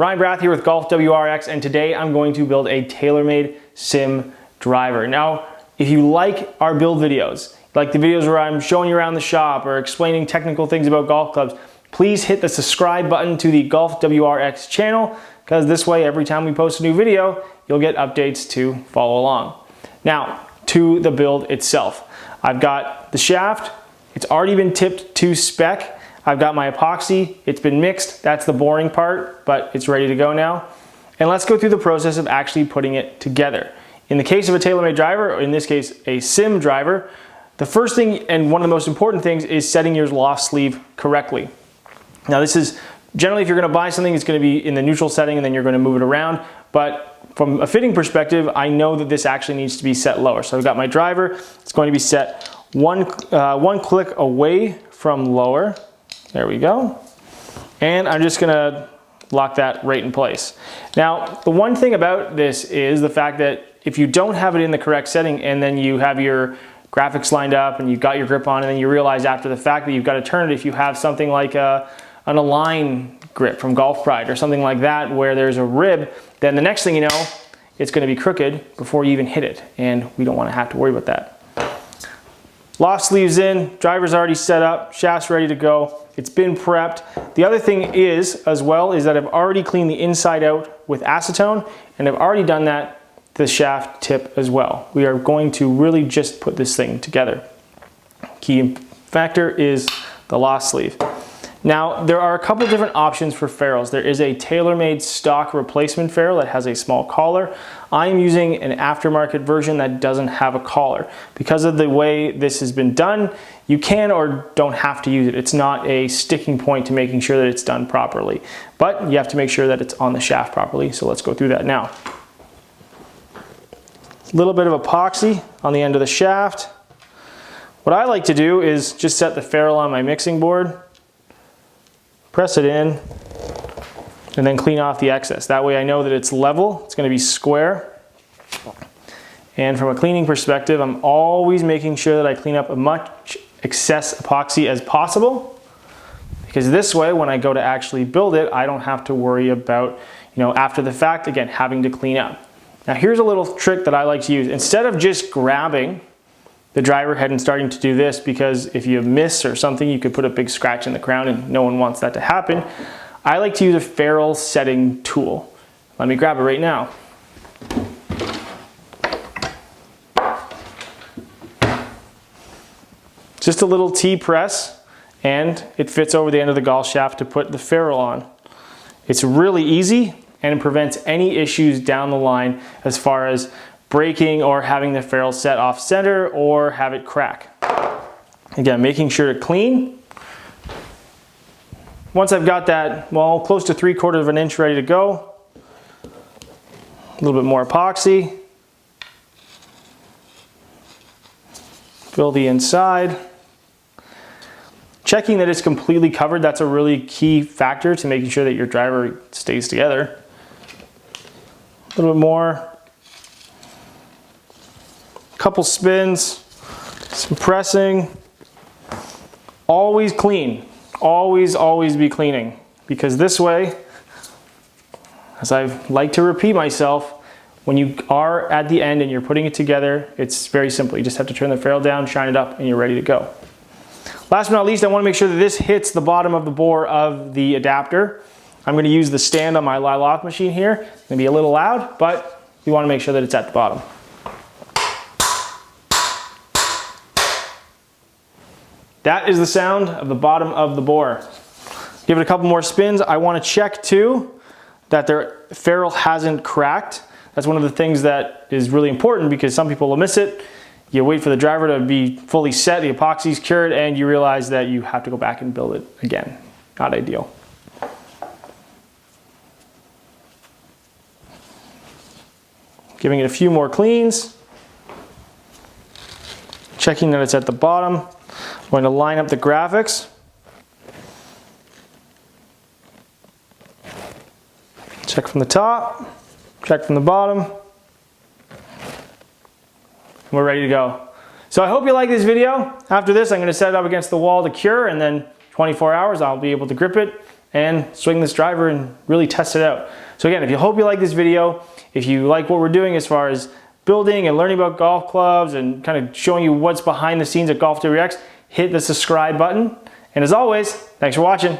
Ryan Barath here with GolfWRX, and today I'm going to build a TaylorMade SIM Driver. Now, if you like our build videos, like the videos where I'm showing you around the shop or explaining technical things about golf clubs, please hit the subscribe button to the GolfWRX channel, because this way every time we post a new video, you'll get updates to follow along. Now, to the build itself. I've got the shaft, it's already been tipped to spec. I've got my epoxy, it's been mixed, that's the boring part, but it's ready to go now. And let's go through the process of actually putting it together. In the case of a TaylorMade driver, or in this case, a SIM driver, the first thing and one of the most important things is setting your loft sleeve correctly. Now this is, generally if you're gonna buy something, it's gonna be in the neutral setting and then you're gonna move it around, but from a fitting perspective, I know that this actually needs to be set lower. So I've got my driver, it's going to be set one click away from lower. There we go. And I'm just gonna lock that right in place. Now, the one thing about this is the fact that if you don't have it in the correct setting and then you have your graphics lined up and you've got your grip on and then you realize after the fact that you've got to turn it, if you have something like an Align grip from Golf Pride or something like that where there's a rib, then the next thing you know, it's gonna be crooked before you even hit it, and we don't wanna have to worry about that. Loft sleeves in, driver's already set up, shaft's ready to go, it's been prepped. The other thing is, as well, is that I've already cleaned the inside out with acetone, and I've already done that to the shaft tip as well. We are going to really just put this thing together. Key factor is the loft sleeve. Now, there are a couple different options for ferrules. There is a TaylorMade stock replacement ferrule that has a small collar. I'm using an aftermarket version that doesn't have a collar. Because of the way this has been done, you can or don't have to use it. It's not a sticking point to making sure that it's done properly. But you have to make sure that it's on the shaft properly, so let's go through that now. A little bit of epoxy on the end of the shaft. What I like to do is just set the ferrule on my mixing board, press it in, and then clean off the excess. That way I know that it's level, it's gonna be square. And from a cleaning perspective, I'm always making sure that I clean up as much excess epoxy as possible, because this way, when I go to actually build it, I don't have to worry about, after the fact, again, having to clean up. Now here's a little trick that I like to use. Instead of just grabbing the driver head and starting to do this, because if you miss or something, you could put a big scratch in the crown and no one wants that to happen. I like to use a ferrule setting tool. Let me grab it right now. Just a little T-press, and it fits over the end of the golf shaft to put the ferrule on. It's really easy, and it prevents any issues down the line as far as breaking or having the ferrule set off center or have it crack. Again, making sure to clean. Once I've got that, well, close to 3/4 of an inch ready to go, a little bit more epoxy. Fill the inside. Checking that it's completely covered, that's a really key factor to making sure that your driver stays together. A little bit more. Couple spins, some pressing. Always clean, always be cleaning, because this way, as I like to repeat myself, when you are at the end and you're putting it together, it's very simple. You just have to turn the ferrule down, shine it up, and you're ready to go. Last but not least, I want to make sure that this hits the bottom of the bore of the adapter. I'm going to use the stand on my loft machine here. It's going to be a little loud, but you want to make sure that it's at the bottom. That is the sound of the bottom of the bore. Give it a couple more spins. I want to check too that their ferrule hasn't cracked. That's one of the things that is really important, because some people will miss it. You wait for the driver to be fully set, the epoxy's cured, and you realize that you have to go back and build it again. Not ideal. Giving it a few more cleans. Checking that it's at the bottom. I'm going to line up the graphics. Check from the top, check from the bottom. We're ready to go. So I hope you like this video. After this, I'm going to set it up against the wall to cure, and then 24 hours I'll be able to grip it and swing this driver and really test it out. So again, if you hope you like this video, if you like what we're doing as far as building and learning about golf clubs and kind of showing you what's behind the scenes at GolfWRX, hit the subscribe button. And as always, thanks for watching.